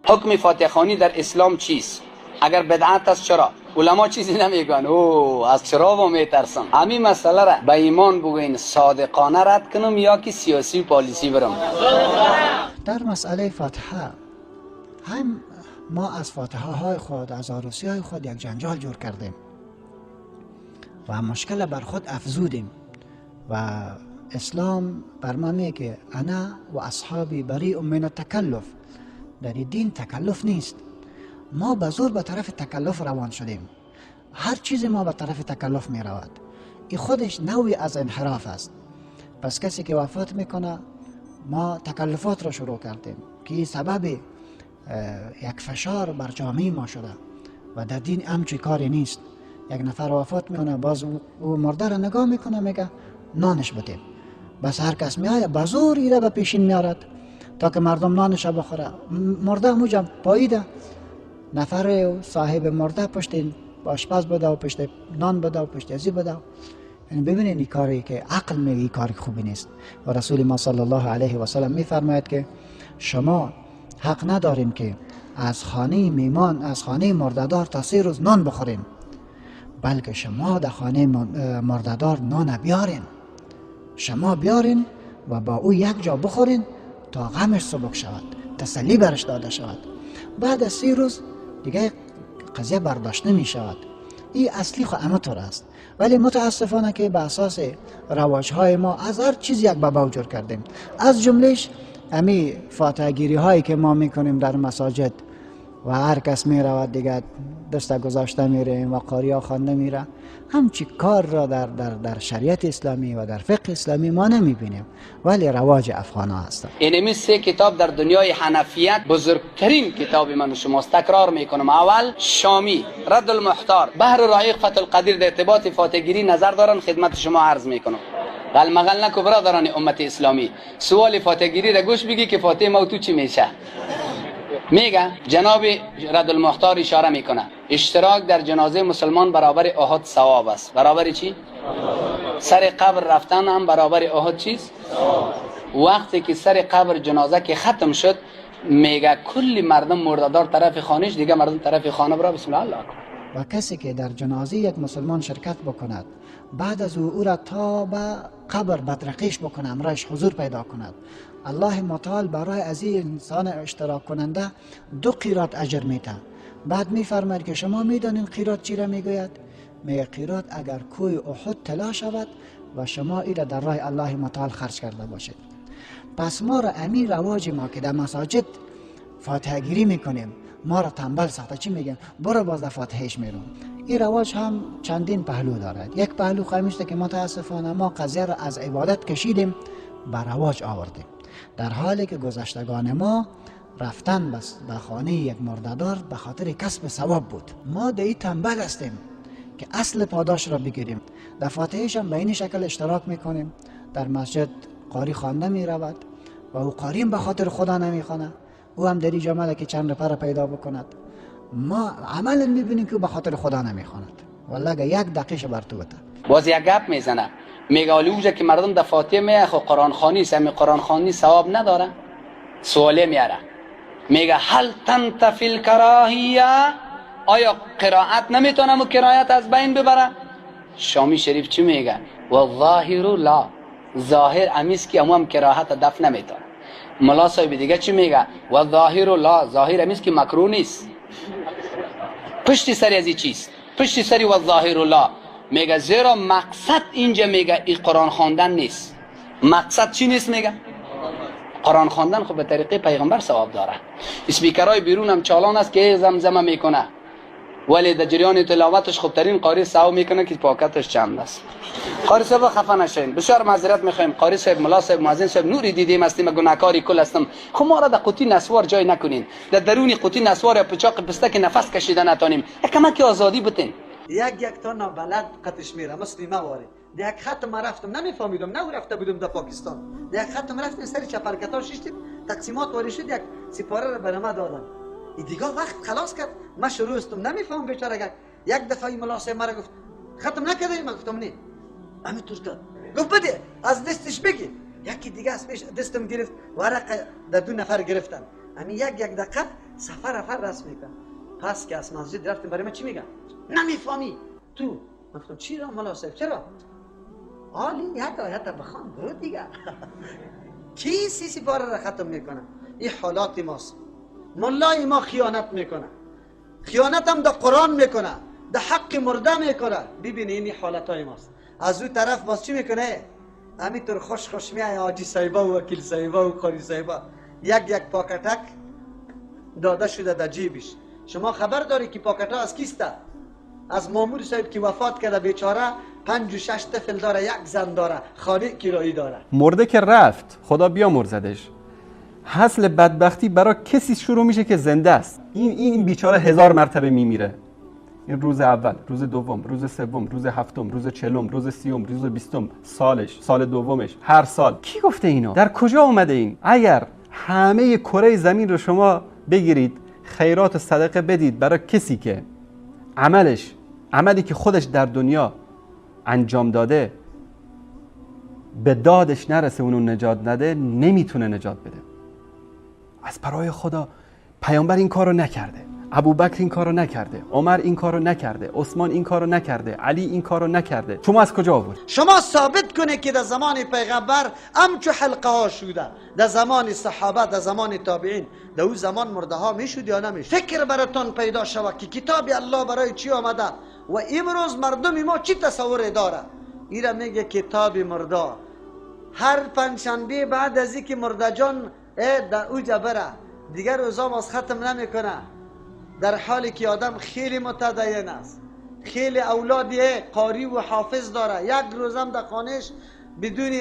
حکم فاتحه خوانی در اسلام چیست؟ اگر بدعت است چرا؟ علما چیزی نمیگن. از چرا و میترسن؟ همین مسئله را به ایمان بگوین صادقانه رد کنم یا که سیاسی و پالیسی برم؟ در مسئله فاتحه هم ما از فاتحه های خود، از عروسی های خود یک جنجال جور کردیم و مشکل بر خود افزودیم و اسلام بر ما میگه که انا و اصحابی بریء من التکلف. در این دین تکلف نیست. ما به زور به طرف تکلف روان شدیم. هر چیز ما به طرف تکلف می رود. این خودش نوعی از انحراف است. پس کسی که وفات میکنه ما تکلفات را شروع کردیم که سبب یک فشار بر جامعه ما شده و در دین همچی کاری نیست. یک نفر وفات میکنه باز او مرده را نگاه میکنه میگه نانش بدیم. بس هر کس میآید به زور ایره به پیشین میارد تا که مردم نانش بخوره. مرده موجم پاییده، نفر صاحب مرده پشت آشپز بده و پشت نان بده و پشت ازی بده. یعنی ببینید این کاری که عقل میگه این کار خوبی نیست. و رسول ما صلی الله علیه و سلم میفرماید که شما حق ندارین که از خانه میمان، از خانه مرده‌دار تا 3 روز نان بخورین، بلکه شما در خانه مرده‌دار نان بیارین. شما بیارین و با او یک جا بخورین تا غمش سبک شود، تسلی برش داده شود. بعد از 3 روز دیگه قضیه برداشت نمی شود. این اصلی خود همه طور است، ولی متاسفانه که به اساس رواجهای ما از هر چیز یک بابا جور کردیم. از جملهش همین فاتحه گیری هایی که ما میکنیم در مساجد و هر کس میرود دیگه دست گذاشته میره و قاریا خوانده میره. همچی کار را در شریعت اسلامی و در فقه اسلامی ما نمیبینیم، ولی رواج افغان ها هستند. اینمی 3 کتاب در دنیای حنفیت بزرگترین کتاب من و شماست. تکرار میکنم. اول شامی، رد المحتار، بحر رایق، فتح القدیر. در ارتباط فاتحه گیری نظر دارن، خدمت شما عرض میکنم. مغل نکو برادران امت اسلامی، سوال فاتحه گیری را گوش بگی که فاتحه ما تو چی میشه. میگه جناب رد المحتار اشاره میکنه اشتراک در جنازه مسلمان برابر احد ثواب است. برابر چی؟ سر قبر رفتن هم برابر احد چیست؟ وقتی که سر قبر جنازه که ختم شد میگه کل مردم مرده‌دار طرف خانهش، دیگه مردم طرف خانه برا بسم الله اکبر. و کسی که در جنازه یک مسلمان شرکت بکند، بعد از او را تا به قبر بدرقیش بکنه، امرش حضور پیدا کند، الله متعال برای از این انسان اشتراک کننده 2 قیرات اجر میده. بعد میفرماید که شما میدانین قیرات چی را میگوید؟ میگه قیرات اگر کوه احد طلا شود و شما این را در راه الله متعال خرج کرده باشید. پس ما را امین رواج ما که در مساجد فاتحه گیری میکنیم ما را تنبل ساخته. چی میگن؟ برو باز در فاتحهش میرون. این رواج هم چندین پهلو دارد. یک پهلو خمیشته که متاسفانه ما قضیه را از عبادت کشیدیم به رواج آوردیم، در حالی که گذشتگان ما رفتن به خانه یک مرده‌دار به خاطر کسب ثواب بود. ما در این تنبل هستیم که اصل پاداش را بگیریم. در فاتحهش هم به این شکل اشتراک میکنیم. در مسجد قاری خوانده میرود و او قاری به خاطر خدا نمیخوانه، او هم در این جامعه که چند نفر پیدا بکند. ما عملا میبینیم که او به خاطر خدا نمیخواند. والله اگه 1 دقیقه بر تو بده باز یک گپ میزنه میگه اولوجه که مردم در فاتحه میه خو قرآن خوانی سمی قرآن خوانی ثواب نداره. سواله میاره میگه هل تنتفی الکراهیه، آیا قرائت نمیتونم و قرائت از بین ببره؟ شامی شریف چی میگه؟ و ظاهر لا، ظاهر امیز که هم کراهت دفع نمیتونه. ملا صاحب دیگه چی میگه؟ و ظاهر لا، ظاهر امیز که مکروه نیست. پشت سری از این چیست؟ پشت سری و ظاهر لا میگه زیرا مقصد اینجا میگه این قرآن خواندن نیست. مقصد چی نیست میگه؟ قرآن خواندن خب به طریقه پیغمبر ثواب داره. اسپیکرای بیرون هم چالان است که زمزمه میکنه، ولی در جریان تلاوتش خوب ترین قاری ثواب میکنه که پاکتش چند است. قاری صاحب خفه نشین، بسیار معذرت میخوایم. قاری صاحب، ملا صاحب، مؤذن صاحب، نوری دیدیم هستیم، گناهکاری کل هستم. خب ما را در قوطی نسوار جای نکنین. در درون قوطی نسوار یا پچاق پسته که نفس کشیدن نتونیم. کمک آزادی بتین. یک تا نابلد قطش میره مسلمه واره. یک خط ما رفتم نمیفهمیدم، نه رفته بودم در پاکستان. یک خط ما رفتم سر چپرکتا شیشتیم، تقسیمات واری شد، یک سپاره را به ما دادن. این دیگه وقت خلاص کرد، ما شروع استم نمیفهم بیچاره. یک دفعه ملا صاحب مرا گفت ختم نکردی؟ من گفتم نه. همین طور کرد. گفت بده از دستش بگی. یکی دیگه از پیش دستم گرفت، ورق در 2 نفر گرفتن. همین یک دقیقه سفر رسم میکنه. پس که از مسجد رفتیم برای من چی میگن؟ نمیفهمی تو. من گفتم چی را مولا صاحب چرا؟ عالی یک آیت بخوان برو دیگه. کی سپاره را ختم میکنه؟ این حالات ماست. مولای ما خیانت میکنه، خیانت هم در قرآن میکنه، در حق مرده میکنه. ببینید این حالت های ماست. از اون طرف باز چی میکنه؟ همینطور خوش میای حاجی صاحبا و وکیل صاحبا و قاری صاحبا یک پاکتک داده شده در جیبش. شما خبر داری که پاکت ها از کیسته؟ از مامور صاحب که وفات کرده بیچاره 5 و 6 طفل داره، یک زن داره، خانه کرایی داره. مرده که رفت، خدا بیامرزدش. حاصل بدبختی برای کسی شروع میشه که زنده است. این بیچاره 1000 مرتبه میمیره. این روز اول، روز دوم، روز سوم، روز هفتم، روز 40، روز 30، روز 20، سالش، سال دومش، هر سال. کی گفته اینو؟ در کجا اومده این؟ اگر همه کره زمین رو شما بگیرید خیرات و صدقه بدید برای کسی که عملی که خودش در دنیا انجام داده به دادش نرسه، اونو نجات نده، نمیتونه نجات بده. از برای خدا پیامبر این کارو نکرده، ابوبکر این کارو نکرده، عمر این کارو نکرده، عثمان این کارو نکرده، علی این کارو نکرده. شما از کجا آورد؟ شما ثابت کنه که در زمان پیغمبر همچو حلقه ها شده، در زمان صحابه، در زمان تابعین، در اون زمان مرده ها میشود یا نمیشود؟ فکر براتون پیدا شود که کتاب الله برای چی آمده و امروز مردم ما چی تصور داره. ایرا میگه کتاب مرده. هر پنجشنبه بعد از اینکه مرده جان در اوجا بره دیگر روزام از ختم نمیکنه، در حالی که آدم خیلی متدین است، خیلی اولادی قاری و حافظ داره، یک روزم در خانهش بدون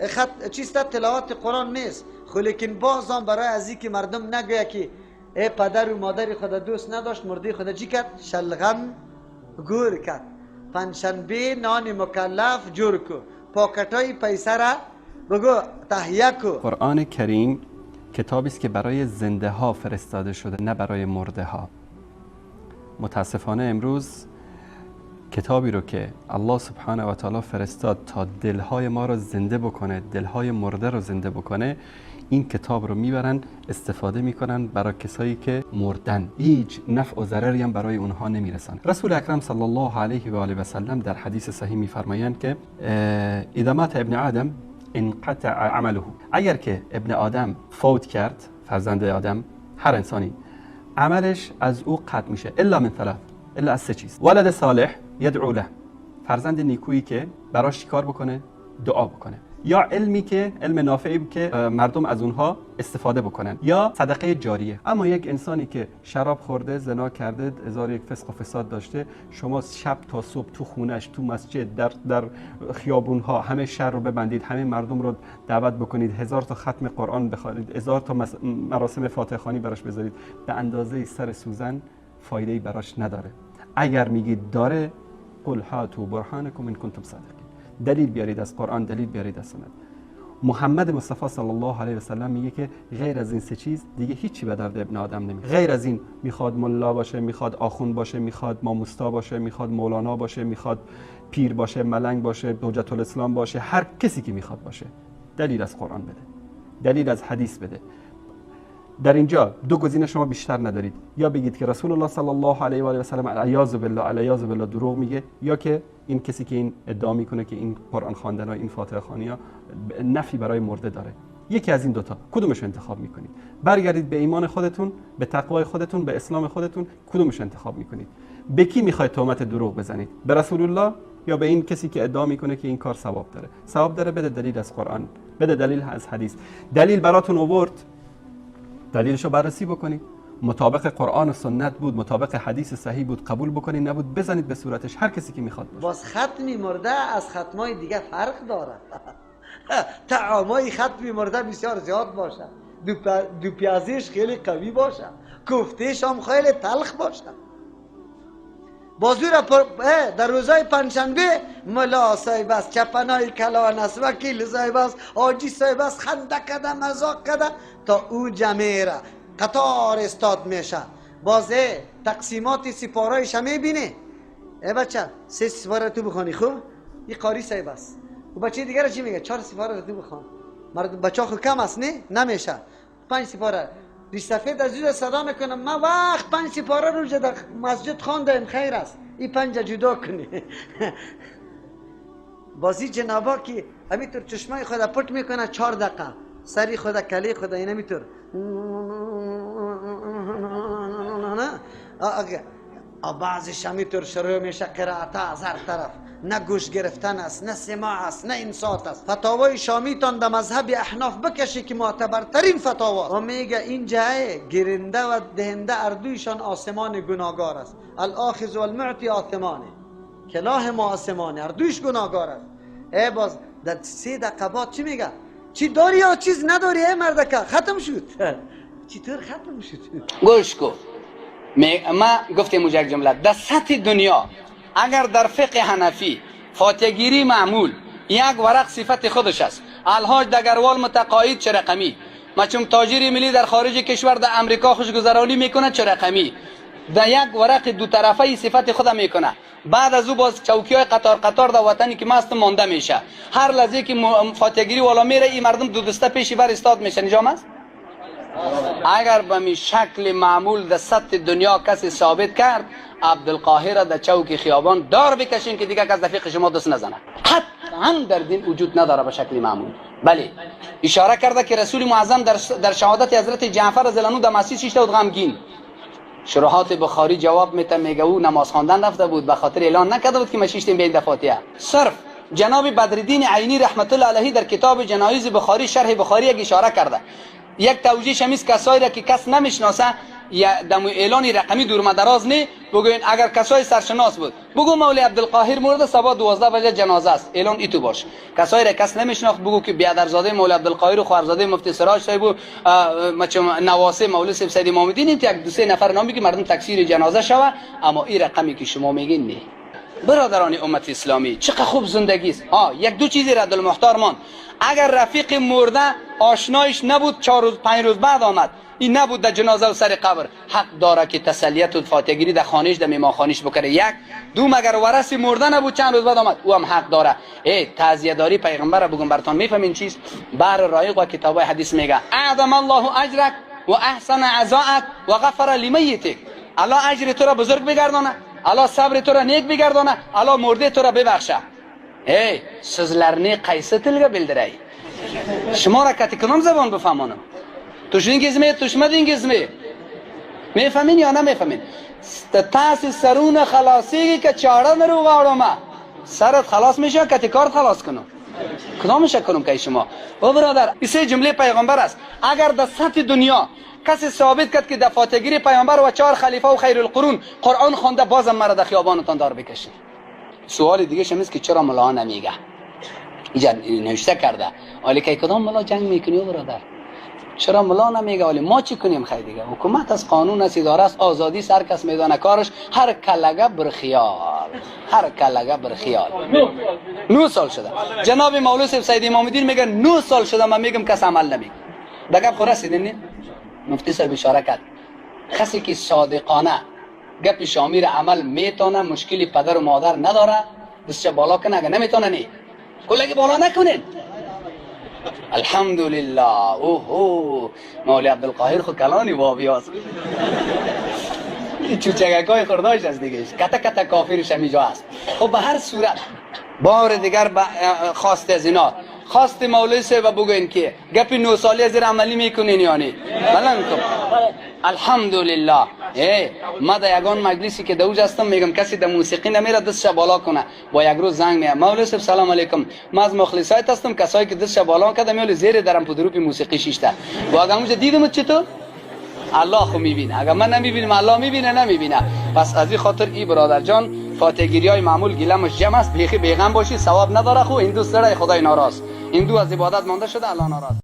خط چیست تلاوت قرآن نیست، خب لیکن بازم برای از اینکه مردم نگویه که پدر و مادر خود دوست نداشت، مرده خود چی کرد؟ شلغم گور کرد. پنجشنبه نان مکلف جور کو، پاکتای پیسه را بگو تهیه کو. قرآن کریم کتابی است که برای زنده ها فرستاده شده، نه برای مرده ها. متاسفانه امروز کتابی رو که الله سبحانه و تعالی فرستاد تا دلهای ما رو زنده بکنه، دلهای مرده رو زنده بکنه، این کتاب رو میبرن استفاده میکنن برای کسایی که مردن، هیچ نفع و ضرری هم برای اونها نمیرسن. رسول اکرم صلی الله علیه و آله و سلم در حدیث صحیح میفرمایند که اذا مات ابن آدم انقطع عمله. اگر که ابن آدم فوت کرد، فرزند آدم، هر انسانی، عملش از او قطع میشه الا من ثلاث، الا از 3 چیز. ولد صالح یدعو له، فرزند نیکویی که براش کار بکنه، دعا بکنه، یا علمی که علم نافعی که مردم از اونها استفاده بکنن، یا صدقه جاریه. اما یک انسانی که شراب خورده، زنا کرده، هزار یک فسق و فساد داشته، شما شب تا صبح تو خونش، تو مسجد، در خیابونها همه شهر رو ببندید، همه مردم رو دعوت بکنید، 1000 تا ختم قرآن بخوانید، 1000 تا مراسم فاتحه خوانی براش بذارید، به اندازه سر سوزن فایده‌ای براش نداره. اگر میگید داره، قل هاتوا برهانکم ان کنتم صادقین، دلیل بیارید از قرآن، دلیل بیارید از سنت. محمد مصطفی صلی الله علیه و سلم میگه که غیر از این 3 چیز دیگه هیچی به درد ابن آدم نمیخوره. غیر از این میخواد ملا باشه، میخواد آخوند باشه، میخواد ماموستا باشه، میخواد مولانا باشه، میخواد پیر باشه، ملنگ باشه، حجت الاسلام باشه، هر کسی که میخواد باشه، دلیل از قرآن بده، دلیل از حدیث بده. در اینجا 2 گزینه شما بیشتر ندارید، یا بگید که رسول الله صلی الله علیه و آله و سلم علیاذ بالله دروغ میگه، یا که این کسی که این ادعا میکنه که این قرآن خواندن ها، این فاتحه خوانی ها نفی برای مرده داره. یکی از این 2 تا کدومش انتخاب میکنید؟ برگردید به ایمان خودتون، به تقوای خودتون، به اسلام خودتون، کدومش انتخاب میکنید؟ به کی میخواید تهمت دروغ بزنید؟ به رسول الله یا به این کسی که ادعا میکنه که این کار ثواب داره؟ ثواب داره، بده دلیل از قرآن، بده دلیل از حدیث. دلیل براتون آورد، دلیلشو بررسی بکنید، مطابق قرآن و سنت بود، مطابق حدیث صحیح بود، قبول بکنید، نبود بزنید به صورتش، هر کسی که میخواد باشه. باز ختمی مرده از ختمای دیگه فرق داره. طعامای ختمی مرده بسیار زیاد باشه، دو پیازیش خیلی قوی باشه، کوفتهش هم خیلی تلخ باشه. بازو را در روزای پنجشنبه ملا صاحب است، چپنای کلان است، وکیل صاحب است، حاجی صاحب است، خنده کده، مزاق کده تا او جمعه را قطار استاد میشه. بازه تقسیمات سپارایش هم میبینه. بچه 3 سپاره تو بخوانی، خوب این قاری صاحب است. و بچه دیگر را چی میگه؟ 4 سپاره تو بخوان. مرد بچه خود کم است نه؟ نمیشه. 5 سپاره ریش سفید از جوز صدا میکنه من وقت 5 سپاره روز در مسجد خواندم خیر است این 5 جدا کنی. بازی جنابا که همینطور چشمای خود پرت میکنه 4 دقیقه سری خود کلی خود این همینطور بعضیش همینطور شروع میشه قرائت از هر طرف، نه گوش گرفتن است، نه سماع است، نه انصات است. فتاوای شامیتان در مذهب احناف بکشی که معتبرترین فتاوا و میگه این جای گرنده و دهنده اردویشان آسمان گناهگار است. الاخذ والمعطی آثمانه، کلاه ما آسمانه، اردویش گناهگار است. ای باز در 3 دقیقه بعد چی میگه؟ چی داری یا چیز نداری ای مردکه؟ ختم شد. چطور ختم شد؟ گوش کن، ما گفتیم یک جمله در سطح دنیا اگر در فقه حنفی فاتحه‌گیری معمول یک ورق صفت خودش است، الحاج دگروال متقاعد چه رقمی، مچم تاجر ملی در خارج کشور در امریکا خوشگذرانی میکنه چه رقمی، در یک ورق دو طرفه صفت خود میکنه، بعد از او باز چوکی های قطار در وطنی که مست مانده میشه، هر لحظه که فاتحه‌گیری والا میره این مردم دو دسته پیشی بر استاد میشن. نجام است؟ اگر به می شکل معمول در سطح دنیا کسی ثابت کرد، عبدالقاهر در چوک خیابان دار بکشین که دیگه کس در فقه شما دست نزنه. قطعا در دین وجود نداره به شکل معمول. بله اشاره کرده که رسول معظم در شهادت حضرت جعفر رضی الله عنه در مسجد شیشته بود غمگین. شروحات بخاری جواب میده، میگه او نماز خواندن رفته بود، به خاطر اعلان نکرده بود که ما شیشتیم بین فاتحه. صرف جناب بدرالدین عینی رحمت الله علیه در کتاب جنایز بخاری شرح بخاری یک اشاره کرده، یک توجیه شمیز کسایی را که کس نمیشناسه یا دم اعلان رقمی دور مدراز نه بگوین، اگر کسای سرشناس بود بگو مولوی عبدالقاهر مرده صبح 12 بجه جنازه است، اعلان ایتو باش. کسایی را کس نمیشناخت بگو که بیادرزاده مولوی عبدالقاهر و خواهرزاده مفتی سراج صاحب و نواسه مولوی سید امام الدین، یک دو سه نفر نامی که مردم تکثیر جنازه شوه، اما این رقمی که شما میگین نه. برادران امت اسلامی چقدر خوب زندگی است. یک دو چیزی رد المختار مان، اگر رفیق مرده آشنایش نبود 4 روز 5 روز بعد آمد، این نبود در جنازه و سر قبر، حق داره که تسلیت و فاتحه‌گیری در خانهش در میمانخانهش بکنه. یک دوم اگر ورث مرده نبود چند روز بعد آمد، او هم حق داره. تعزیه داری پیغمبر را بگم براتون میفهمین چیست؟ بر رایق و کتاب حدیث میگه اعظم الله اجرک و احسن عزاءک و غفر لمیتک. الله اجر تو را بزرگ بگردانه، الله صبر تو را نیک بگردانه، الله مرده تو را ببخشه. sizlarni qaysi tilga bildiray? شما را کتی کنم زبان بفهمانم؟ توشدingizmi توشmadingizmi؟ میفهمین یا نمیفهمین؟ تاسی سرون خلاصی که چاره نرو واړم، سرت خلاص میشه کتی کارت خلاص کنم. کدامش کنم که شما؟ او برادر این 3 جمله پیغمبر است. اگر در سطح دنیا کسی ثابت کرد که در فاتحه‌گیری پیامبر و 4 خلیفه و خیر القرون قرآن خوانده، بازم مرا در خیابانتان دار بکشید. سوال دیگه شمیست که چرا ملا نمیگه؟ اینجا نوشته کرده ولی که کدام ملا جنگ میکنی برادر؟ چرا ملا نمیگه؟ ولی ما چی کنیم؟ خیلی دیگه حکومت از قانون است، اداره است، آزادی سر کس میدانه کارش، هر کلگه برخیال، هر کلگه برخیال. 9 سال شده جناب مولوی سید امام الدین میگه 9 سال شده من میگم کس عمل نمیگه. دگه خور رسیدین؟ مفتی صاحب اشاره کرد کسی که صادقانه گپ شامیر عمل میتونه، مشکلی پدر و مادر نداره، دستش بالا کنه، اگه نمیتونه نه کلگی بالا نکنین. الحمدلله. اوه مولوی عبدالقاهر خود کلانی وابیاست، این چوچگکای خورداش از دیگه کتا کتا کافرش همیجا هست. خب به هر صورت بار دیگر خواست از اینا، خواست مولوی صاحب بگوین که گپ 9 سالی از عملی میکنین یا نه؟ بلند کن. الحمدلله. ما در یگان مجلسی که دوج هستم میگم کسی در موسیقی نمیره دستش بالا کنه، با یک روز زنگ میاد مولوی صاحب سلام علیکم، ما از مخلصایت هستم، کسایی که دستش بالا کرده میول زیر درم پودروپی موسیقی شیشته. و اگه اونجا دیدم چطور؟ الله خو میبینه، اگه من نمیبینم الله میبینه نمیبینه. پس از این خاطر ای برادر جان فاتحه‌گیری های معمول گیلمش جمع است، بیخی بیغم باشی، ثواب نداره. خو هندو سره خدای ناراض، هندو از عبادت مانده شده الله ناراض.